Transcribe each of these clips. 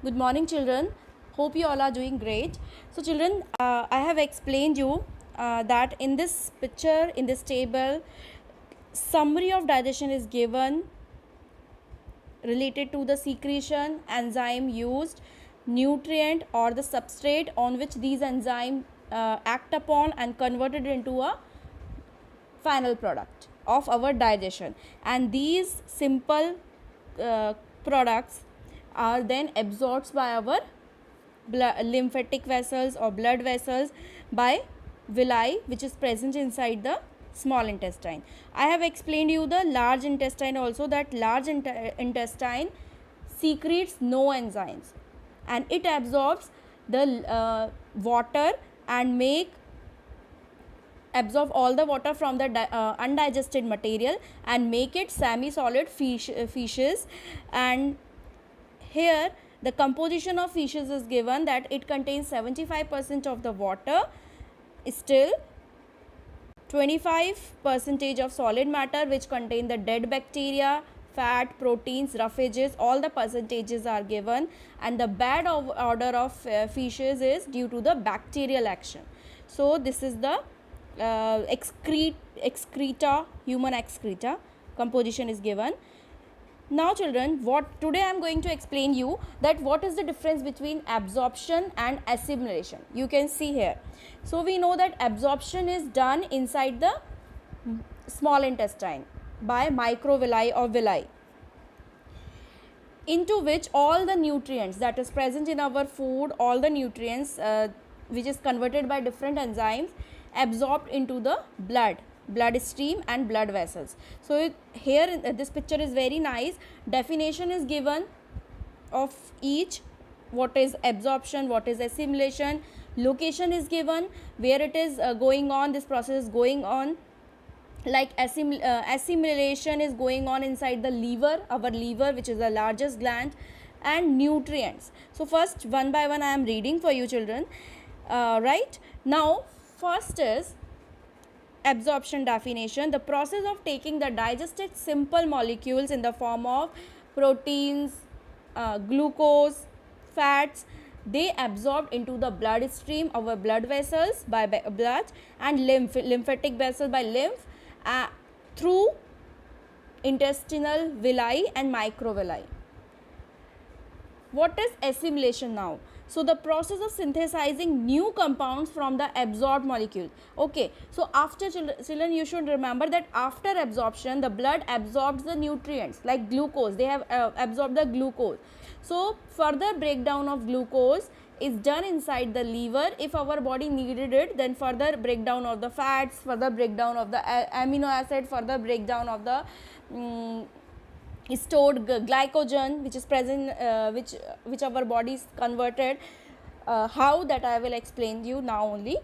Good morning, children. Hope you all are doing great. So, children, I have explained you that in this picture, in this table, summary of digestion is given related to the secretion, enzyme used, nutrient or the substrate on which these enzymes act upon and converted into a final product of our digestion. And these simple products are then absorbed by our lymphatic vessels or blood vessels by villi, which is present inside the small intestine. I have explained you the large intestine also, that large intestine secretes no enzymes and it absorbs the water and absorb all the water from the undigested material and make it semi solid fishes. And here the composition of fishes is given that it contains 75% of the water, still 25% of solid matter which contain the dead bacteria, fat, proteins, roughages, all the percentages are given, and the bad order of fishes is due to the bacterial action. So this is the excreta, human excreta composition is given. Now children, what today I am going to explain you that what is the difference between absorption and assimilation. You can see here. So we know that absorption is done inside the small intestine by microvilli or villi, into which all the nutrients that is present in our food, all the nutrients which is converted by different enzymes, absorbed into the blood stream and blood vessels. So here this picture is very nice. Definition is given of each, what is absorption, what is assimilation, location is given where it is going on, this process is going on. Like assimilation is going on inside the liver, our liver, which is the largest gland. And nutrients, so first one by one I am reading for you children. Right now, first is absorption definition: the process of taking the digested simple molecules in the form of proteins, glucose, fats, they absorbed into the blood stream, our blood vessels by blood, and lymphatic vessels by lymph, through intestinal villi and microvilli. What is assimilation now? So the process of synthesizing new compounds from the absorbed molecule. Okay, so after children, you should remember that after absorption, the blood absorbs the nutrients like glucose. They have absorbed the glucose. So further breakdown of glucose is done inside the liver. If our body needed it, then further breakdown of the fats, further breakdown of the amino acid, further breakdown of the stored glycogen which is present, which our body is converted, how, that I will explain you now only.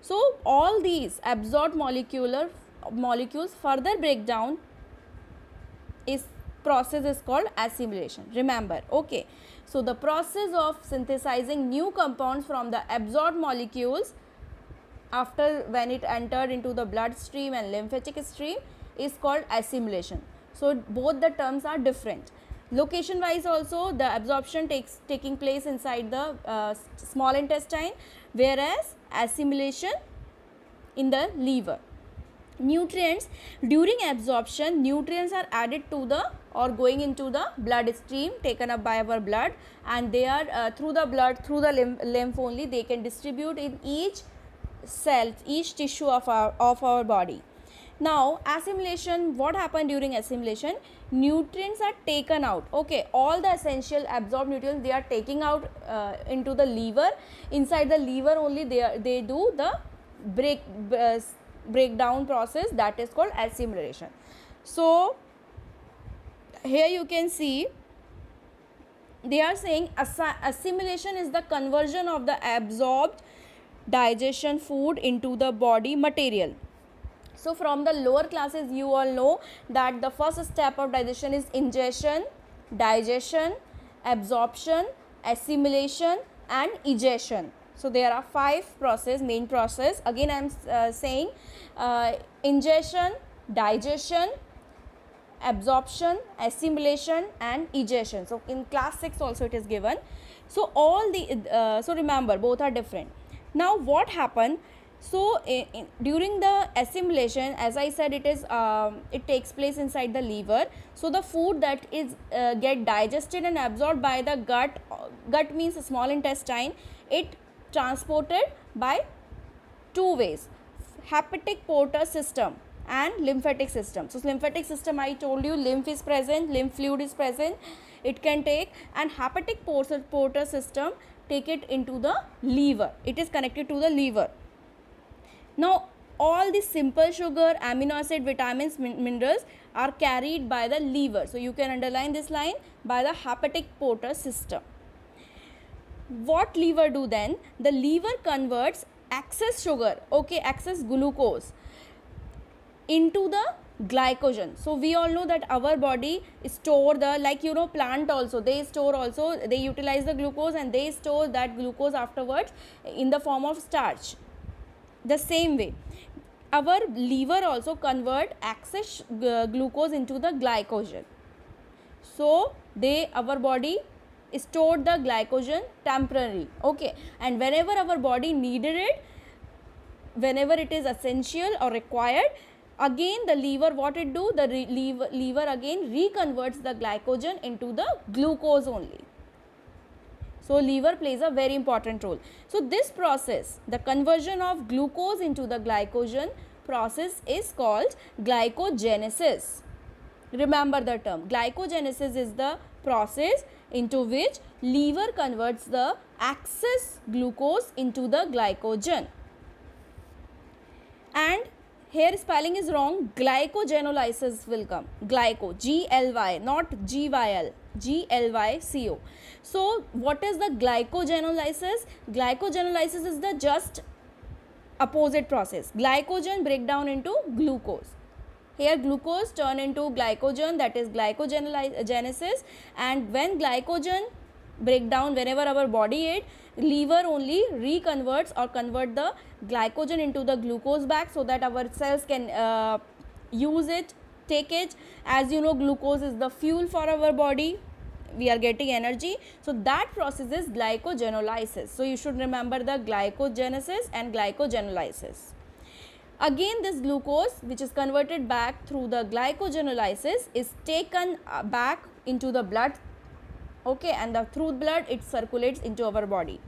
So all these absorbed molecules further breakdown is process is called assimilation, remember. Okay, so the process of synthesizing new compounds from the absorbed molecules after when it entered into the bloodstream and lymphatic stream is called assimilation. So both the terms are different. Location wise also, the absorption taking place inside the small intestine, whereas assimilation in the liver. Nutrients, during absorption, nutrients are added to the or going into the blood stream taken up by our blood, and they are through the blood, through the lymph only, they can distribute in each cell, each tissue of our body. Now assimilation, what happened during assimilation? Nutrients are taken out. Okay, all the essential absorbed nutrients they are taking out into the liver. Inside the liver only they do the breakdown process, that is called assimilation. So here you can see they are saying assimilation is the conversion of the absorbed digestion food into the body material. So from the lower classes you all know that the first step of digestion is ingestion, digestion, absorption, assimilation and egestion. So there are 5 main process. Again I am saying ingestion, digestion, absorption, assimilation and egestion. So in class 6 also it is given. So all the so remember both are different. Now what happened? So during the assimilation, as I said, it takes place inside the liver. So the food that is get digested and absorbed by the gut, gut means small intestine, it transported by two ways: hepatic portal system and lymphatic system. So lymphatic system, I told you, lymph is present, lymph fluid is present, it can take, and hepatic portal system take it into the liver, it is connected to the liver. Now all the simple sugar, amino acid, vitamins, minerals are carried by the liver. So you can underline this line, by the hepatic portal system. What liver do then? The liver converts excess sugar, okay, excess glucose into the glycogen. So we all know that our body store the, like you know, plant also, they store also, they utilize the glucose and they store that glucose afterwards in the form of starch. The same way our liver also convert excess glucose into the glycogen. So our body stored the glycogen temporarily, okay, and whenever our body needed it, whenever it is essential or required, again the liver, what it do, the liver again reconverts the glycogen into the glucose only. So liver plays a very important role. So this process, the conversion of glucose into the glycogen process, is called glycogenesis. Remember the term. Glycogenesis is the process into which liver converts the excess glucose into the glycogen. And here spelling is wrong, glycogenolysis will come. Glyco, G-L-Y, not G-Y-L, G-L-Y-C-O. So what is the glycogenolysis? Glycogenolysis is the just opposite process. Glycogen break down into glucose. Here glucose turn into glycogen, that is glycogenesis, and when glycogen break down, whenever our body ate, liver only reconverts or convert the glycogen into the glucose back, so that our cells can use it, take it. As you know, glucose is the fuel for our body, we are getting energy. So that process is glycogenolysis. So you should remember the glycogenesis and glycogenolysis. Again this glucose which is converted back through the glycogenolysis is taken back into the blood, okay, and through blood it circulates into our body.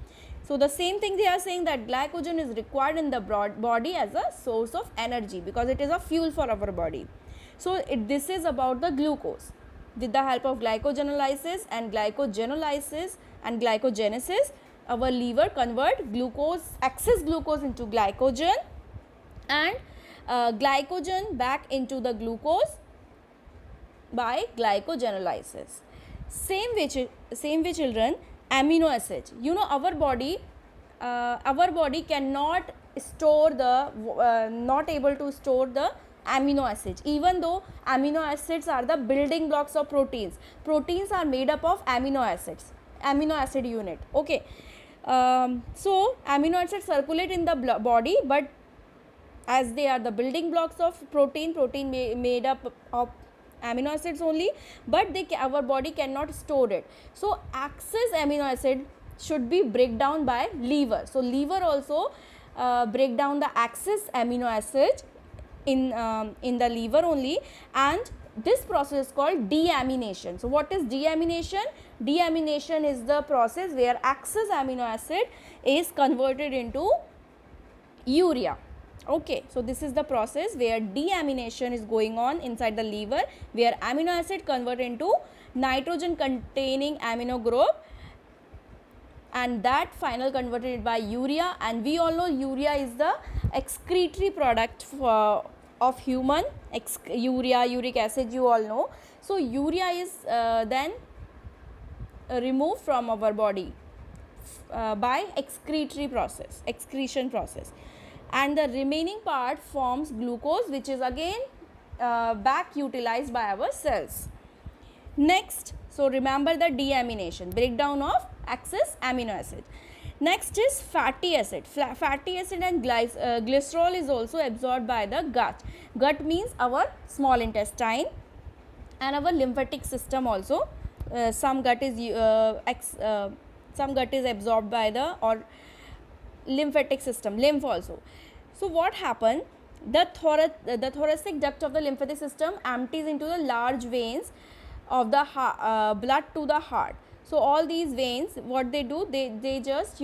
So the same thing they are saying, that glycogen is required in the body as a source of energy because it is a fuel for our body. So this is about the glucose. With the help of glycogenolysis and glycogenesis, our liver convert glucose, excess glucose into glycogen, and glycogen back into the glucose by glycogenolysis. Same way children, amino acids. You know, our body cannot store the, not able to store the amino acids, even though amino acids are the building blocks of proteins. Proteins are made up of amino acids, amino acid unit, okay. So amino acids circulate in the body, but as they are the building blocks of protein made up of amino acids only, but our body cannot store it. So excess amino acid should be break down by liver. So liver also break down the excess amino acid in the liver only, and this process is called deamination. So what is deamination? Deamination is the process where excess amino acid is converted into urea. Okay, so this is the process where deamination is going on inside the liver, where amino acid convert into nitrogen containing amino group, and that final converted by urea. And we all know urea is the excretory product of human, urea, uric acid, you all know. So urea is then removed from our body by excretory process, excretion process, and the remaining part forms glucose, which is again back utilized by our cells. Next, so remember the deamination, breakdown of excess amino acid. Next is fatty acid. Fatty acid and glycerol is also absorbed by the gut. Gut means our small intestine, and our lymphatic system also. Some gut is some gut is absorbed by the or lymphatic system, lymph also. So what happened, the thoracic duct of the lymphatic system empties into the large veins of the blood to the heart. So all these veins, what they do, they just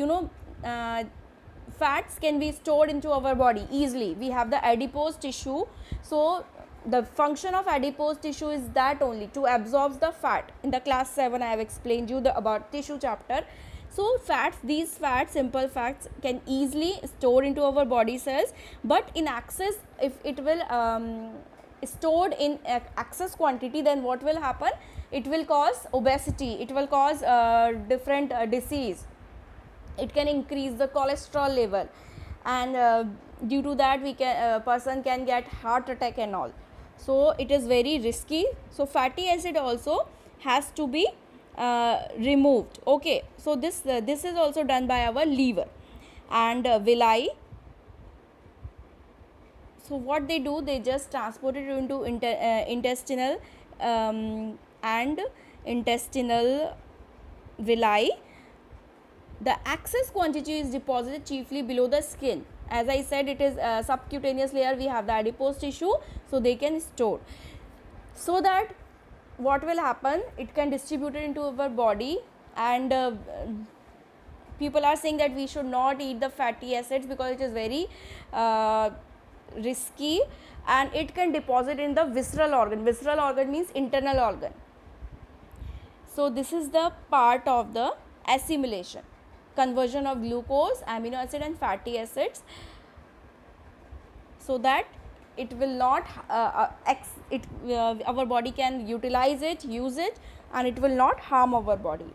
fats can be stored into our body easily. We have the adipose tissue, so the function of adipose tissue is that only to absorb the fat. In the class 7 I have explained you about tissue chapter. So fats, these fats, simple fats, can easily store into our body cells, but in excess, if it will stored in excess quantity, then what will happen, it will cause obesity, it will cause different disease, it can increase the cholesterol level, and due to that we can person can get heart attack and all. So it is very risky. So fatty acid also has to be removed. Okay, so this is also done by our liver and villi. So what they do, they just transport it into intestinal and intestinal villi. The excess quantity is deposited chiefly below the skin. As I said, it is a subcutaneous layer, we have the adipose tissue, so they can store. So that what will happen, it can distribute it into our body, and people are saying that we should not eat the fatty acids because it is very risky, and it can deposit in the visceral organ. Visceral organ means internal organ. So this is the part of the assimilation, conversion of glucose, amino acid and fatty acids, so that it will not our body can utilize it, use it, and it will not harm our body.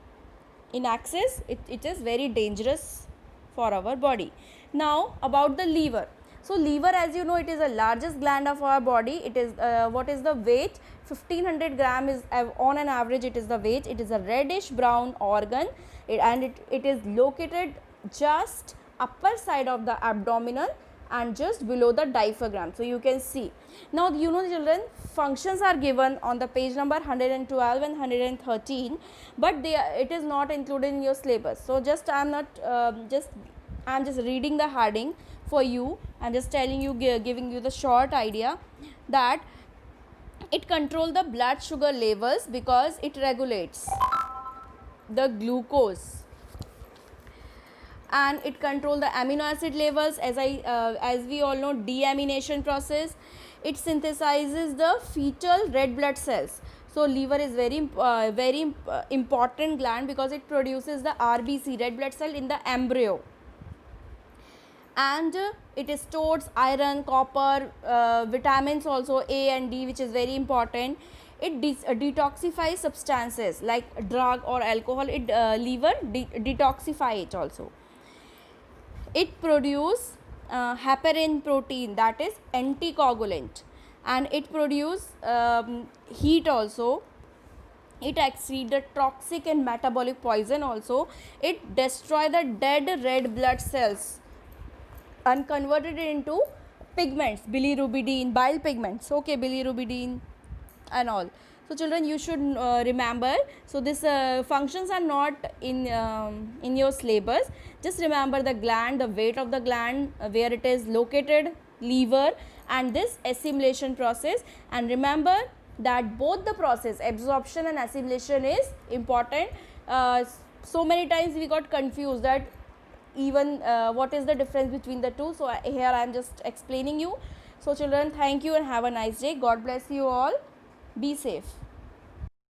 In excess, it is very dangerous for our body. Now about the liver. So liver, as you know, it is the largest gland of our body. It is what is the weight, 1500 gram is on an average, it is the weight. It is a reddish brown organ, and it is located just upper side of the abdominal and just below the diaphragm. So you can see. Now you know children, functions are given on the page number 112 and 113, but it is not included in your syllabus. So just I am just reading the heading for you. I am just telling you, giving you the short idea that it controls the blood sugar levels because it regulates the glucose, and it controls the amino acid levels. As we all know, deamination process, it synthesizes the fetal red blood cells. So liver is very important gland because it produces the RBC, red blood cell, in the embryo, and it stores iron, copper, vitamins also, A and D, which is very important. It detoxifies substances like drug or alcohol. It liver detoxify it also. It produces heparin protein, that is anticoagulant, and it produces heat also. It excretes the toxic and metabolic poison also. It destroys the dead red blood cells and converted it into pigments, bilirubin, bile pigments, okay, bilirubin and all. So children, you should remember. So this functions are not in your syllabus. Just remember the gland, the weight of the gland, where it is located, liver, and this assimilation process. And remember that both the process, absorption and assimilation, is important. So many times we got confused that even what is the difference between the two. So here I am just explaining you. So children, thank you and have a nice day. God bless you all. Be safe.